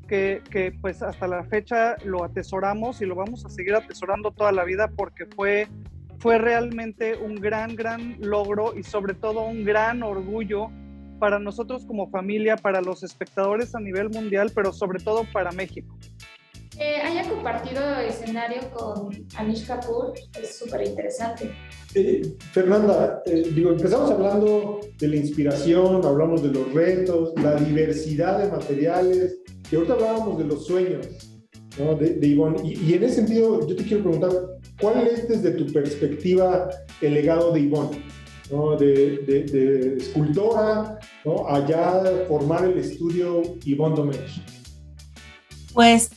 que pues hasta la fecha lo atesoramos y lo vamos a seguir atesorando toda la vida, porque fue realmente un gran logro y sobre todo un gran orgullo para nosotros como familia, para los espectadores a nivel mundial, pero sobre todo para México. Haya compartido escenario con Anish Kapoor es súper interesante. Fernanda, empezamos hablando de la inspiración, hablamos de los retos, la diversidad de materiales, y ahorita hablábamos de los sueños, ¿no? de Yvonne. Y en ese sentido, yo te quiero preguntar, ¿cuál es desde tu perspectiva el legado de Yvonne? ¿No? De escultora, ¿no? Allá formar el estudio Yvonne Domenech. Pues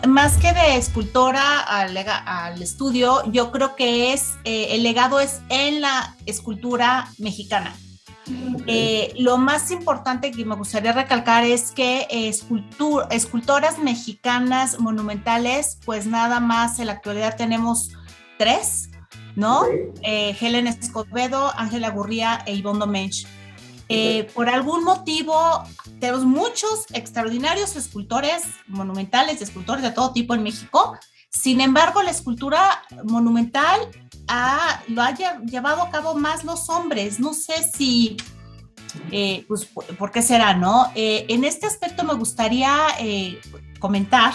más que de escultora al estudio, yo creo que el legado es en la escultura mexicana. Lo más importante que me gustaría recalcar es que escultoras mexicanas monumentales, pues nada más en la actualidad tenemos 3, ¿no? Okay. Helen Escobedo, Ángela Gurría e Yvonne Domenech. Por algún motivo tenemos muchos extraordinarios escultores monumentales y escultores de todo tipo en México. Sin embargo, la escultura monumental lo haya llevado a cabo más los hombres. No sé si pues, ¿por qué será, no? En este aspecto me gustaría comentar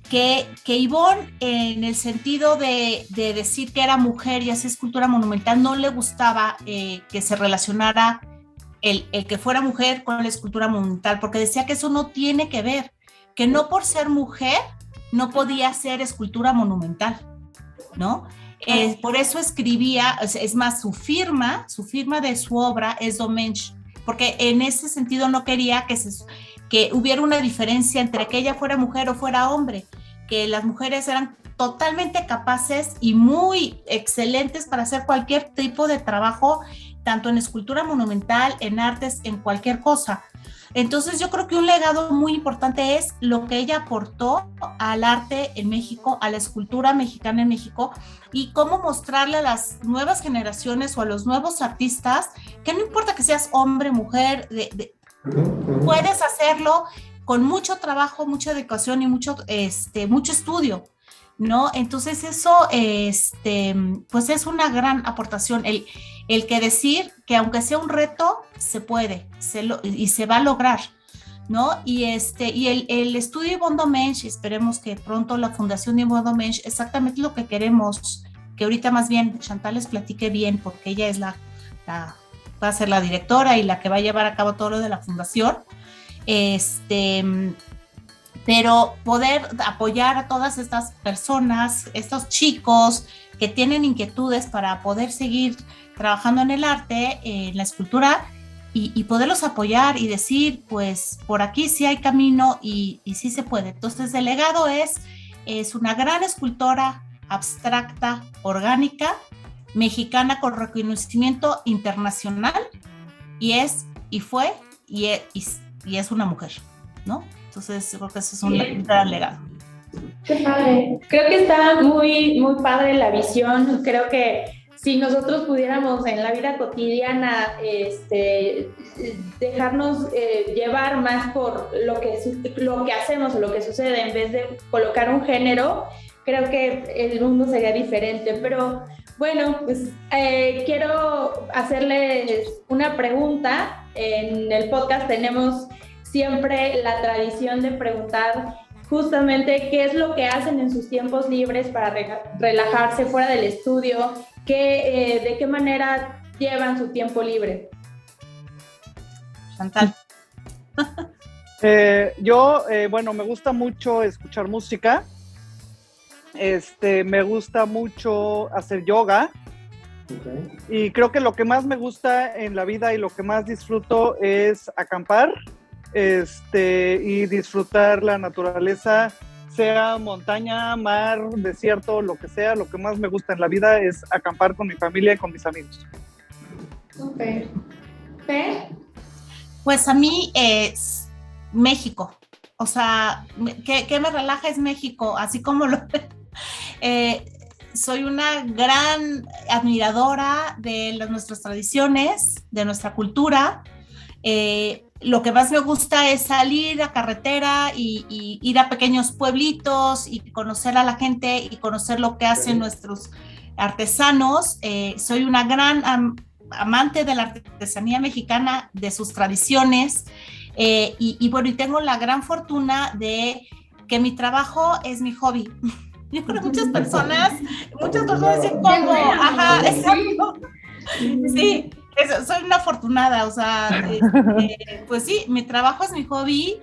que Ivonne, en el sentido de decir que era mujer y hacía escultura monumental, no le gustaba que se relacionara el que fuera mujer con la escultura monumental, porque decía que eso no tiene que ver, que no por ser mujer no podía hacer escultura monumental, ¿no? Por eso escribía, es más, su firma de su obra es Domenech, porque en ese sentido no quería que hubiera una diferencia entre que ella fuera mujer o fuera hombre, que las mujeres eran totalmente capaces y muy excelentes para hacer cualquier tipo de trabajo, tanto en escultura monumental, en artes, en cualquier cosa. Entonces yo creo que un legado muy importante es lo que ella aportó al arte en México, a la escultura mexicana en México, y cómo mostrarle a las nuevas generaciones o a los nuevos artistas que no importa que seas hombre, mujer, puedes hacerlo con mucho trabajo, mucha dedicación y mucho estudio, ¿no? Entonces eso, pues es una gran aportación, el que decir que aunque sea un reto, se puede, y se va a lograr, ¿no? Y el estudio Ivonne Domenech, esperemos que pronto la fundación de Ivonne Domenech, exactamente lo que queremos, que ahorita más bien Chantal les platique bien, porque ella es va a ser la directora y la que va a llevar a cabo todo lo de la fundación, pero poder apoyar a todas estas personas, estos chicos que tienen inquietudes para poder seguir trabajando en el arte, en la escultura, y poderlos apoyar y decir, pues por aquí sí hay camino y sí se puede. Entonces el legado es una gran escultora abstracta, orgánica, mexicana con reconocimiento internacional, y es una mujer, ¿no? Entonces creo que eso es un gran legado. Qué padre. Creo que está muy, muy padre la visión. Creo que si nosotros pudiéramos en la vida cotidiana dejarnos llevar más por lo que hacemos o lo que sucede, en vez de colocar un género, creo que el mundo sería diferente. Pero bueno, pues quiero hacerles una pregunta. En el podcast tenemos siempre la tradición de preguntar justamente qué es lo que hacen en sus tiempos libres para relajarse fuera del estudio, de qué manera llevan su tiempo libre. Chantal. Bueno, me gusta mucho escuchar música, me gusta mucho hacer yoga. Okay. Y creo que lo que más me gusta en la vida y lo que más disfruto es acampar, y disfrutar la naturaleza, sea montaña, mar, desierto, lo que sea. Lo que más me gusta en la vida es acampar con mi familia y con mis amigos. Súper. ¿Fer? Pues a mí es México. O sea, ¿qué me relaja es México? Así como soy una gran admiradora de nuestras tradiciones, de nuestra cultura. Lo que más me gusta es salir a carretera y ir a pequeños pueblitos y conocer a la gente y conocer lo que hacen nuestros artesanos. Soy una gran amante de la artesanía mexicana, de sus tradiciones, y bueno, y tengo la gran fortuna de que mi trabajo es mi hobby. Yo creo que muchas personas dicen ¿cómo? Ajá, exacto. Sí, soy una afortunada, o sea, pues sí, mi trabajo es mi hobby.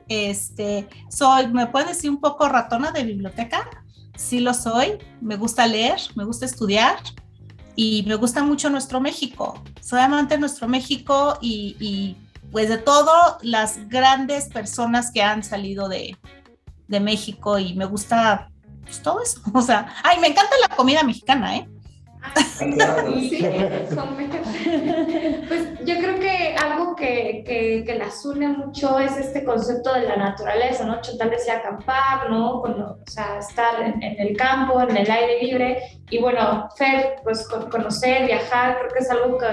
¿Me puedes decir un poco ratona de biblioteca? Sí lo soy, me gusta leer, me gusta estudiar y me gusta mucho nuestro México. Soy amante de nuestro México y pues de todas las grandes personas que han salido de México, y me gusta pues todo eso, o sea, me encanta la comida mexicana, ¿eh? Sí, pues yo creo que algo que las une mucho es este concepto de la naturaleza, ¿no? Chantal decía acampar, ¿no? O sea, estar en el campo, en el aire libre, y bueno, Fer, pues conocer, viajar, creo que es algo que,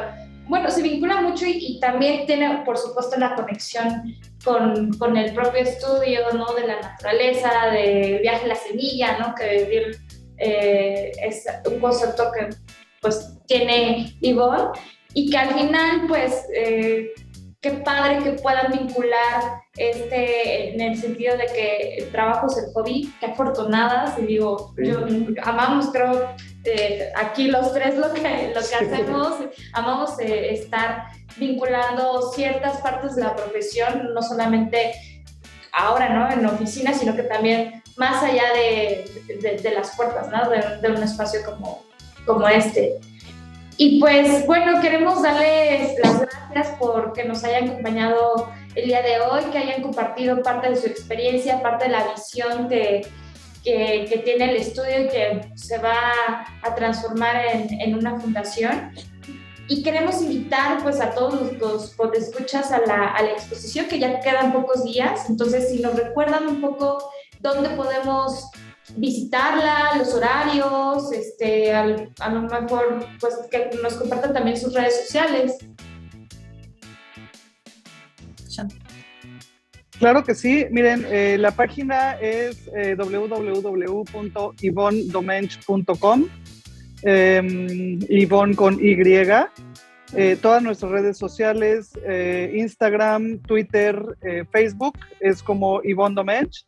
bueno, se vincula mucho y también tiene, por supuesto, la conexión con el propio estudio, ¿no? De la naturaleza, de viaje a la semilla, ¿no? Que vivir es un concepto que pues tiene Ivonne, y que al final pues qué padre que puedan vincular en el sentido de que el trabajo es el hobby, qué afortunadas, y digo, Sí. yo amamos, creo, aquí los tres lo que hacemos, amamos estar vinculando ciertas partes de la profesión, no solamente ahora, ¿no?, en oficina, sino que también más allá de las puertas, ¿no?, de un espacio como este. Y pues bueno, queremos darles las gracias por que nos hayan acompañado el día de hoy, que hayan compartido parte de su experiencia, parte de la visión que tiene el estudio y que se va a transformar en una fundación. Y queremos invitar pues a todos los podescuchas a la exposición, que ya quedan pocos días. Entonces, si nos recuerdan un poco dónde podemos visitarla, los horarios, a lo mejor pues que nos compartan también sus redes sociales. Claro que sí, miren, la página es www.yvonnedomench.com, Yvonne con Y, todas nuestras redes sociales, Instagram, Twitter, Facebook, es como Yvonne Domench.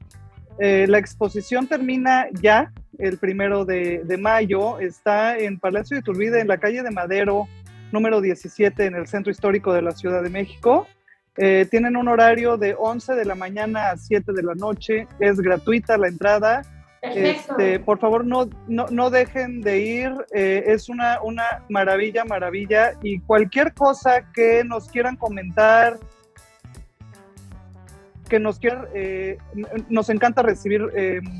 La exposición termina ya el 1 de mayo, está en Palacio de Iturbide, en la calle de Madero, número 17, en el centro histórico de la Ciudad de México. Tienen un horario de 11 de la mañana a 7 de la noche, es gratuita la entrada. Perfecto. Por favor, no dejen de ir, es una maravilla, y cualquier cosa que nos quieran comentar, nos encanta recibir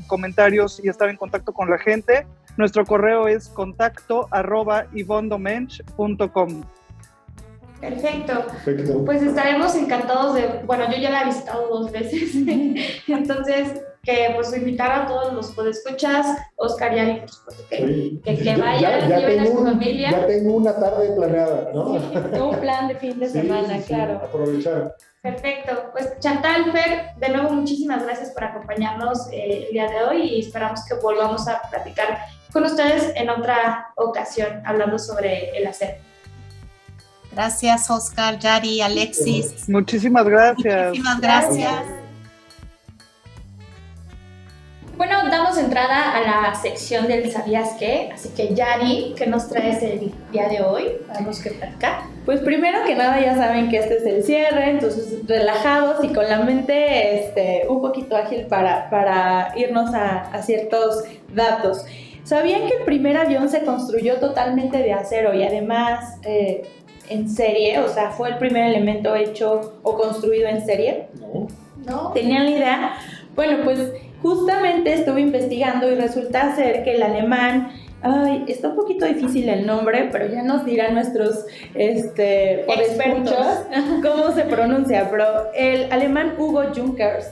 comentarios y estar en contacto con la gente. Nuestro correo es contacto@yvonnedomench.com. Perfecto. Perfecto. Pues estaremos encantados bueno, yo ya la he visitado 2 veces, entonces que pues invitar a todos los podescuchas, Oscar y Ari, por supuesto, que vayan, lleven a su familia. Ya tengo una tarde planeada, ¿no? Un plan de fin de semana, claro. Aprovechar. Perfecto, pues Chantal, Fer, de nuevo muchísimas gracias por acompañarnos el día de hoy y esperamos que volvamos a platicar con ustedes en otra ocasión hablando sobre el acero. Gracias, Oscar, Yari, Alexis. Muchísimas gracias. Muchísimas gracias. Bueno, damos entrada a la sección del ¿Sabías qué? Así que Yari, ¿qué nos traes el día de hoy? Vamos que platicar. Pues primero que nada ya saben que este es el cierre, entonces relajados y con la mente un poquito ágil para irnos a ciertos datos. ¿Sabían que el primer avión se construyó totalmente de acero y además en serie? O sea, fue el primer elemento hecho o construido en serie. ¿No? ¿Tenían la idea? Bueno, pues justamente estuve investigando y resulta ser que el alemán, está un poquito difícil el nombre, pero ya nos dirán nuestros podescuchas cómo se pronuncia, pero el alemán Hugo Junkers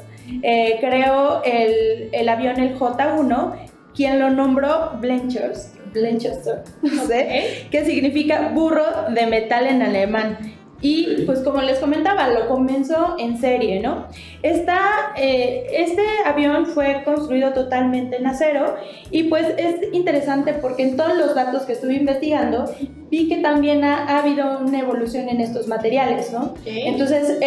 creó el avión, el J1, quien lo nombró Blenchester, no sé, que significa burro de metal en alemán. Y pues como les comentaba, lo comenzó en serie, ¿no? Este avión fue construido totalmente en acero y pues es interesante porque en todos los datos que estuve investigando vi que también ha habido una evolución en estos materiales, ¿no? Entonces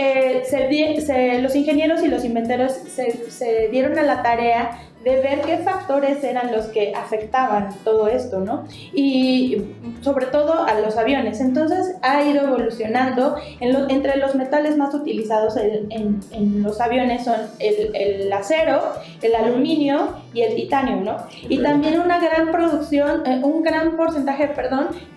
los ingenieros y los inventeros se dieron a la tarea de ver qué factores eran los que afectaban todo esto, ¿no? Y sobre todo a los aviones. Entonces ha ido evolucionando. Entre los metales más utilizados en los aviones son el acero, el aluminio y el titanio, ¿no? Y también una gran producción, un gran porcentaje,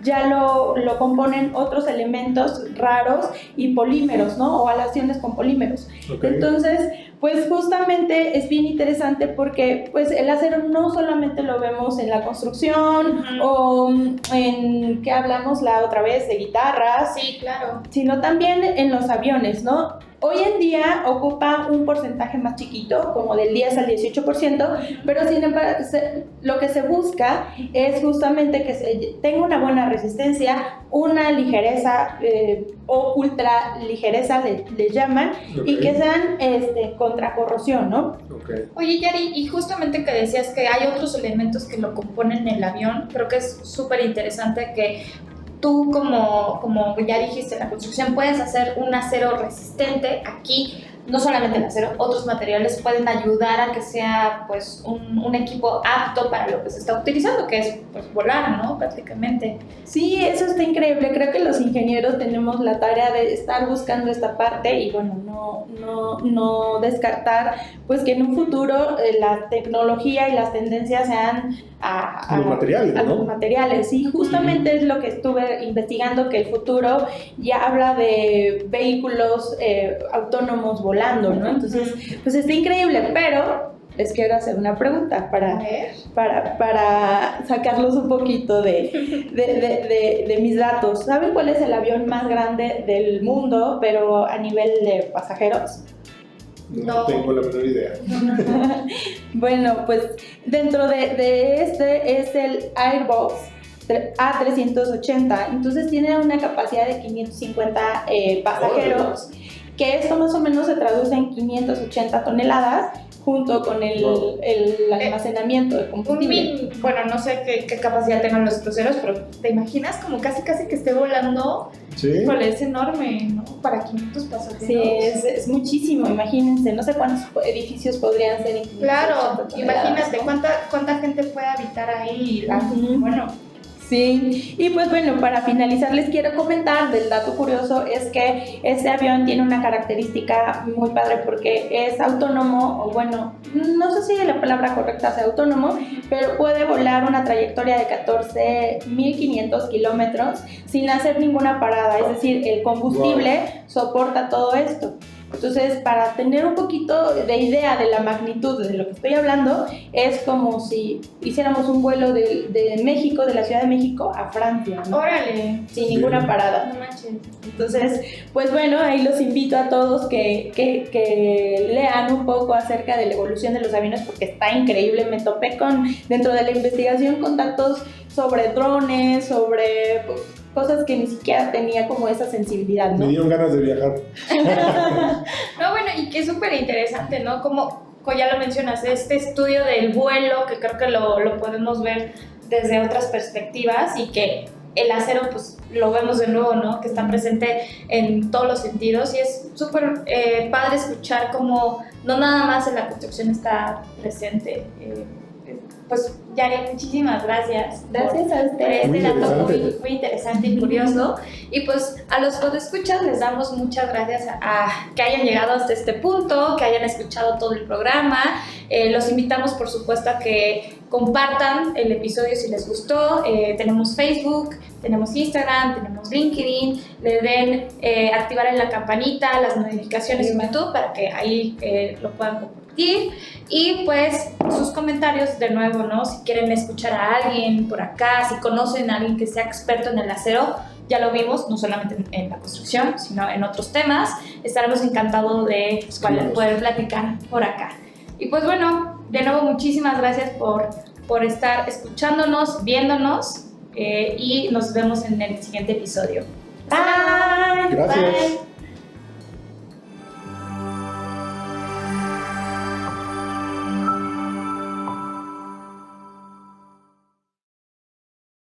ya lo componen otros elementos raros y polímeros, ¿no? O aleaciones con polímeros. Okay. Entonces, pues justamente es bien interesante porque pues el acero no solamente lo vemos en la construcción o en, ¿qué hablamos la otra vez? De guitarras. Sí, claro. Sino también en los aviones, ¿no? Hoy en día ocupa un porcentaje más chiquito, como del 10 al 18%, pero sin embargo lo que se busca es justamente que tenga una buena resistencia, una ligereza o ultra ligereza le llaman, y que sean contra corrosión, ¿no? Okay. Oye, Yari, y justamente que decías que hay otros elementos que lo componen el avión, creo que es súper interesante que tú como ya dijiste, la construcción puedes hacer un acero resistente. Aquí no solamente el acero, otros materiales pueden ayudar a que sea pues un equipo apto para lo que se está utilizando, que es pues volar, ¿no? Prácticamente. Sí, eso está increíble. Creo que los ingenieros tenemos la tarea de estar buscando esta parte y bueno, no descartar pues que en un futuro la tecnología y las tendencias sean a los materiales, a ¿no? los materiales. Sí, justamente es lo que estuve investigando, que el futuro ya habla de vehículos autónomos volando, ¿no? Entonces, pues está increíble, pero les quiero hacer una pregunta para sacarlos un poquito de mis datos. ¿Saben cuál es el avión más grande del mundo, pero a nivel de pasajeros? No tengo la menor idea. Bueno, pues dentro de este es el Airbus A380, entonces tiene una capacidad de 550 pasajeros, que esto más o menos se traduce en 580 toneladas, junto con el almacenamiento de combustible. Bueno, no sé qué capacidad tengan los cruceros, pero ¿te imaginas como casi que esté volando? Sí. Híjole, es enorme, ¿no? Para 500 pasajeros. Sí, es muchísimo, imagínense, no sé cuántos edificios podrían ser en 580 Claro, toneladas, imagínate ¿no? cuánta gente puede habitar ahí. Ujú. Bueno, Sí, y pues bueno, para finalizar les quiero comentar del dato curioso, es que este avión tiene una característica muy padre porque es autónomo, o bueno, no sé si la palabra correcta sea autónomo, pero puede volar una trayectoria de 14.500 kilómetros sin hacer ninguna parada, es decir, el combustible soporta todo esto. Entonces, para tener un poquito de idea de la magnitud de lo que estoy hablando, es como si hiciéramos un vuelo de México, de la Ciudad de México a Francia, ¿no? órale, Sin ninguna parada. no manches. Entonces, pues bueno, ahí los invito a todos que lean un poco acerca de la evolución de los aviones porque está increíble. Me topé dentro de la investigación con datos sobre drones, sobre cosas que ni siquiera tenía como esa sensibilidad, ¿no? Me dieron ganas de viajar. No, bueno, y que es súper interesante, ¿no? Como ya lo mencionas, este estudio del vuelo, que creo que lo podemos ver desde otras perspectivas y que el acero, pues, lo vemos de nuevo, ¿no? Que está presente en todos los sentidos y es súper padre escuchar cómo no nada más en la construcción está presente. Pues, Yari, muchísimas gracias. Gracias a ustedes. Este dato interesante. muy interesante y curioso. Y pues a los podescuchas les damos muchas gracias a que hayan llegado hasta este punto, que hayan escuchado todo el programa. Los invitamos, por supuesto, a que compartan el episodio si les gustó. Tenemos Facebook, tenemos Instagram, tenemos LinkedIn. Le den activar en la campanita las notificaciones en YouTube para que ahí lo puedan compartir. Y pues sus comentarios de nuevo, ¿no? Si quieren escuchar a alguien por acá, si conocen a alguien que sea experto en el acero, ya lo vimos, no solamente en la construcción, sino en otros temas, estaremos encantados de poder platicar por acá. Y pues bueno, de nuevo muchísimas gracias por estar escuchándonos, viéndonos y nos vemos en el siguiente episodio. Bye. Gracias. Bye.